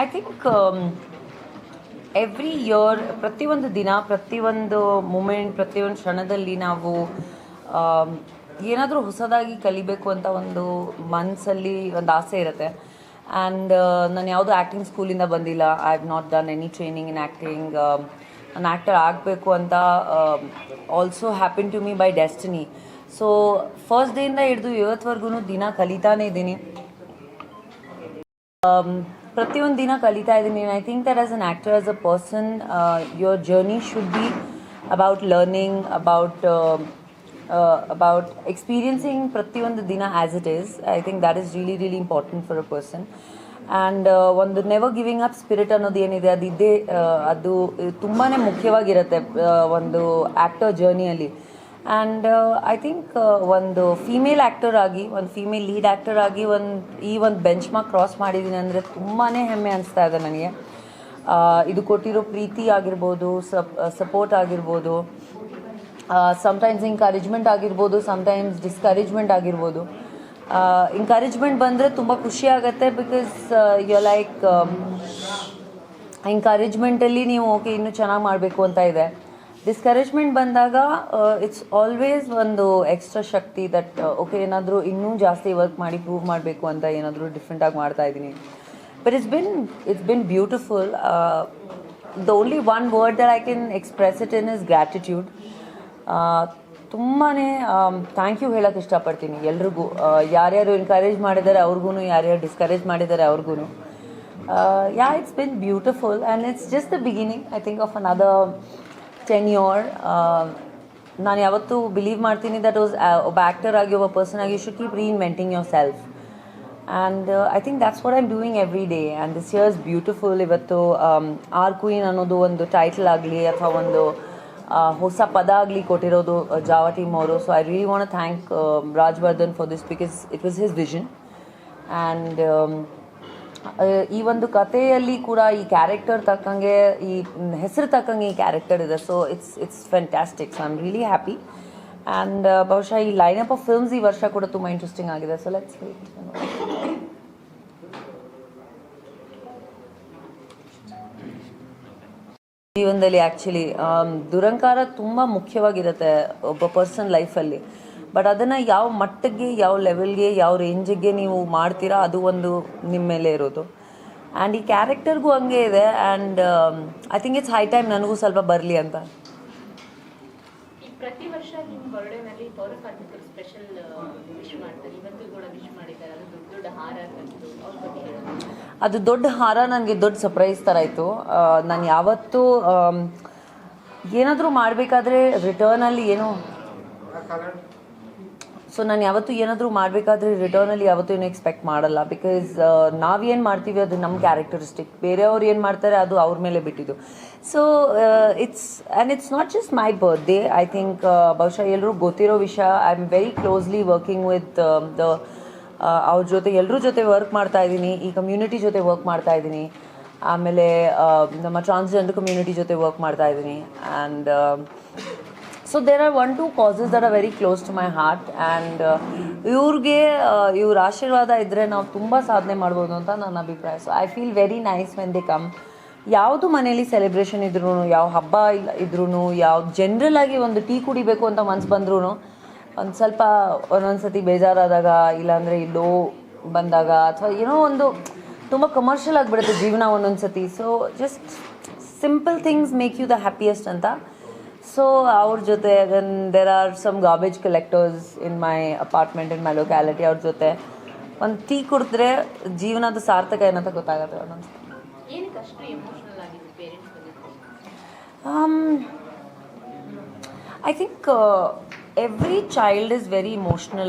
I think every year ಪ್ರತಿಯೊಂದು ದಿನ ಪ್ರತಿಯೊಂದು ಮೂಮೆಂಟ್ ಪ್ರತಿಯೊಂದು ಕ್ಷಣದಲ್ಲಿ ನಾವು ಏನಾದರೂ ಹೊಸದಾಗಿ ಕಲಿಬೇಕು ಅಂತ ಒಂದು ಮನಸ್ಸಲ್ಲಿ ಒಂದು ಆಸೆ ಇರುತ್ತೆ. ಆ್ಯಂಡ್ ನಾನು ಯಾವುದೂ ಆ್ಯಕ್ಟಿಂಗ್ ಸ್ಕೂಲಿಂದ ಬಂದಿಲ್ಲ. I have not done any training in acting. ನಾನು ಆ್ಯಕ್ಟರ್ ಆಗಬೇಕು ಅಂತ also happen to me by destiny. So first ಡೇಯಿಂದ ಹಿಡಿದು ಇವತ್ತುವರೆಗೂ ದಿನ ಕಲಿತಾನೇ ಇದ್ದೀನಿ. ಪ್ರತಿಯೊಂದು ದಿನ ಕಲಿತಾ ಇದ್ದೀನಿ. I think that as an actor, as a person, your journey should be about learning, about experiencing ಪ್ರತಿಯೊಂದು ದಿನ as it is. I think that is really important for a person. And ಒಂದು ನೆವರ್ ಗಿವಿಂಗ್ ಅಪ್ ಸ್ಪಿರಿಟ್ ಅನ್ನೋದು ಏನಿದೆ ಅದು ತುಂಬಾ ಮುಖ್ಯವಾಗಿರುತ್ತೆ ಒಂದು actor ಜರ್ನಿಯಲ್ಲಿ. And I think ಒಂದು female actor ಆಗಿ, ಒಂದು ಫೀಮೇಲ್ ಲೀಡ್ ಆ್ಯಕ್ಟರ್ ಆಗಿ ಒಂದು ಬೆಂಚ್ ಮಾರ್ಕ್ ಕ್ರಾಸ್ ಮಾಡಿದ್ದೀನಿ ಅಂದರೆ ತುಂಬಾ ಹೆಮ್ಮೆ ಅನಿಸ್ತಾ ಇದೆ ನನಗೆ. ಇದು ಕೊಟ್ಟಿರೋ ಪ್ರೀತಿ ಆಗಿರ್ಬೋದು, ಸಪೋರ್ಟ್ ಆಗಿರ್ಬೋದು, ಸಮ್ಟೈಮ್ಸ್ ಎಂಕರೇಜ್ಮೆಂಟ್ ಆಗಿರ್ಬೋದು, ಸಮ್ಟೈಮ್ಸ್ ಡಿಸ್ಕರೇಜ್ಮೆಂಟ್ ಆಗಿರ್ಬೋದು. ಎಂಕರೇಜ್ಮೆಂಟ್ ಬಂದರೆ ತುಂಬ ಖುಷಿ ಆಗುತ್ತೆ. ಬಿಕಾಸ್ ಯು ಲೈಕ್ ಎಂಕರೇಜ್ಮೆಂಟಲ್ಲಿ ನೀವು ಓಕೆ ಇನ್ನೂ ಚೆನ್ನಾಗಿ ಮಾಡಬೇಕು ಅಂತ ಇದೆ. ಡಿಸ್ಕರೇಜ್ಮೆಂಟ್ ಬಂದಾಗ ಇಟ್ಸ್ ಆಲ್ವೇಸ್ ಒಂದು ಎಕ್ಸ್ಟ್ರಾ ಶಕ್ತಿ ದಟ್ ಓಕೆ ಏನಾದರೂ ಇನ್ನೂ ಜಾಸ್ತಿ ವರ್ಕ್ ಮಾಡಿ ಪ್ರೂವ್ ಮಾಡಬೇಕು ಅಂತ ಏನಾದರೂ ಡಿಫ್ರೆಂಟಾಗಿ ಮಾಡ್ತಾಯಿದ್ದೀನಿ. But it's been beautiful. The only one word that I can express it in is gratitude. ತುಂಬಾ ಥ್ಯಾಂಕ್ ಯು ಹೇಳೋಕ್ಕೆ ಇಷ್ಟಪಡ್ತೀನಿ ಎಲ್ರಿಗೂ. ಯಾರ್ಯಾರು ಎನ್ಕರೇಜ್ ಮಾಡಿದ್ದಾರೆ ಅವ್ರಿಗೂ, ಯಾರ್ಯಾರು ಡಿಸ್ಕರೇಜ್ ಮಾಡಿದ್ದಾರೆ ಅವ್ರಿಗೂ. Yeah, it's been beautiful and it's just the beginning I think of another 10 year. ನಾನು ಯಾವತ್ತೂ ಬಿಲೀವ್ ಮಾಡ್ತೀನಿ ದಟ್ ಒಬ್ಬ ಆ್ಯಕ್ಟರ್ ಆಗಿ, ಒಬ್ಬ ಪರ್ಸನ್ ಆಗಿ, you should keep reinventing yourself. And I think that's what I am doing every day. And this year is beautiful. ಇವತ್ತು ಆರ್ queen ಅನ್ನೋದು ಒಂದು ಟೈಟಲ್ ಆಗಲಿ ಅಥವಾ ಒಂದು ಹೊಸ ಪದ ಆಗಲಿ ಕೊಟ್ಟಿರೋದು ಜಾವಾ ಟೀಮ್ ಅವರು. So I really want to thank Rajavardhan for this because it was his vision. And ಈ ಒಂದು ಕಥೆಯಲ್ಲಿ ಕೂಡ ಈ ಕ್ಯಾರೆಕ್ಟರ್ ತಕ್ಕಂಗೆ, ಈ ಹೆಸರು ತಕ್ಕಂಗೆ ಈ ಕ್ಯಾರೆಕ್ಟರ್ ಇದೆ. So it's fantastic. So I am really happy. And ಬಹುಶಃ ಈ ಲೈನಪ್ ಆಫ್ ಫಿಲ್ಮ್ಸ್ ಈ ವರ್ಷ ಕೂಡ ತುಂಬ ಇಂಟ್ರೆಸ್ಟಿಂಗ್ ಆಗಿದೆ. So let's wait. ಜೀವನದಲ್ಲಿ ಆ್ಯಕ್ಚುಲಿ ದುರಂಕಾರ ತುಂಬ ಮುಖ್ಯವಾಗಿರುತ್ತೆ ಒಬ್ಬ ಪರ್ಸನ್ ಲೈಫಲ್ಲಿ. ಬಟ್ ಅದನ್ನು ಯಾವ ಮಟ್ಟಿಗೆ, ಯಾವ ಲೆವೆಲ್ಗೆ, ಯಾವ ರೇಂಜಿಗೆ ನೀವು ಮಾಡ್ತೀರಾ ಅದು ಒಂದು ನಿಮ್ಮ ಮೇಲೆ ಇರೋದು. ಆ್ಯಂಡ್ ಈ ಕ್ಯಾರೆಕ್ಟರ್ಗೂ ಹಂಗೆ ಇದೆ. And I think it's high time ನನಗೂ ಸ್ವಲ್ಪ ಬರಲಿ ಅಂತ. ಪ್ರತಿ ವರ್ಷ ನಿಮ್ಮ ಬರ್ಡೇನಲ್ಲಿ ಪೌರ ಕಾರ್ಮಿಕರು ಸ್ಪೆಷಲ್ ವಿಶ್ ಮಾಡ್ತಾರೆ. ಇವತ್ತು ಕೂಡ ವಿಶ್ ಮಾಡಿದ್ದಾರೆ. ಅದು ದೊಡ್ಡ ಹಾರ, ಅದು ದೊಡ್ಡ ಹಾರ ನನಗೆ ದೊಡ್ಡ ಸರ್ಪ್ರೈಸ್ ಥರ ಇತ್ತು. ನಾನು ಯಾವತ್ತೂ ಏನಾದರೂ ಮಾಡಬೇಕಾದ್ರೆ ರಿಟರ್ನಲ್ಲಿ ನಾನು ಯಾವತ್ತೂ ಏನಾದರೂ ಮಾಡಬೇಕಾದ್ರೆ ರಿಟರ್ನಲ್ಲಿ ಯಾವತ್ತೂ ಏನೂ ಎಕ್ಸ್ಪೆಕ್ಟ್ ಮಾಡಲ್ಲ. ಬಿಕಾಸ್ ನಾವೇನು ಮಾಡ್ತೀವಿ ಅದು ನಮ್ಮ ಕ್ಯಾರೆಕ್ಟರಿಸ್ಟಿಕ್. ಬೇರೆಯವ್ರು ಏನು ಮಾಡ್ತಾರೆ ಅದು ಅವ್ರ ಮೇಲೆ ಬಿಟ್ಟಿದ್ದು. So it's not just my birthday. I think ಬಹುಶಃ ಎಲ್ಲರೂ ಗೊತ್ತಿರೋ ವಿಷಯ. I am very closely working with ಅವ್ರ ಜೊತೆ, ಎಲ್ಲರ ಜೊತೆ ವರ್ಕ್ ಮಾಡ್ತಾ ಇದ್ದೀನಿ. ಈ ಕಮ್ಯುನಿಟಿ ಜೊತೆ ವರ್ಕ್ ಮಾಡ್ತಾ ಇದ್ದೀನಿ. ಆಮೇಲೆ ನಮ್ಮ ಟ್ರಾನ್ಸ್ಜೆಂಡರ್ ಕಮ್ಯುನಿಟಿ ಜೊತೆ ವರ್ಕ್ ಮಾಡ್ತಾ ಇದ್ದೀನಿ. And so there are 1-2 causes that are very close to my heart. And ಇವ್ರ ಆಶೀರ್ವಾದ ಇದ್ದರೆ ನಾವು ತುಂಬ ಸಾಧನೆ ಮಾಡ್ಬೋದು ಅಂತ ನನ್ನ ಅಭಿಪ್ರಾಯ. So I feel very nice when they come. ಯಾವುದು ಮನೇಲಿ ಸೆಲೆಬ್ರೇಷನ್ ಇದ್ರೂ, ಯಾವ ಹಬ್ಬ ಇದ್ರೂ, ಯಾವ ಜನರಲ್ ಆಗಿ ಒಂದು ಟೀ ಕುಡಿಬೇಕು ಅಂತ ಮನ್ಸು ಬಂದ್ರೂ, ಒಂದು ಸ್ವಲ್ಪ ಒಂದೊಂದು ಸತಿ ಬೇಜಾರಾದಾಗ, ಇಲ್ಲಾಂದರೆ ಲೋ ಬಂದಾಗ, ಅಥವಾ ಏನೋ ಒಂದು ತುಂಬ ಕಮರ್ಷಿಯಲ್ ಆಗಿಬಿಡುತ್ತೆ ಜೀವನ ಒಂದೊಂದು ಸತಿ. So just simple things make you the happiest ಅಂತ. ಸೊ ಅವ್ರ ಜೊತೆ then there are some garbage collectors in my apartment, in my locality. ಅವ್ರ ಜೊತೆ ಒಂದು ಟೀ ಕುಡಿದ್ರೆ ಜೀವನದ ಸಾರ್ಥಕ ಏನಂತ ಗೊತ್ತಾಗುತ್ತೆ ಒಂದೊಂದು ಸತಿ. I think every child is very emotional.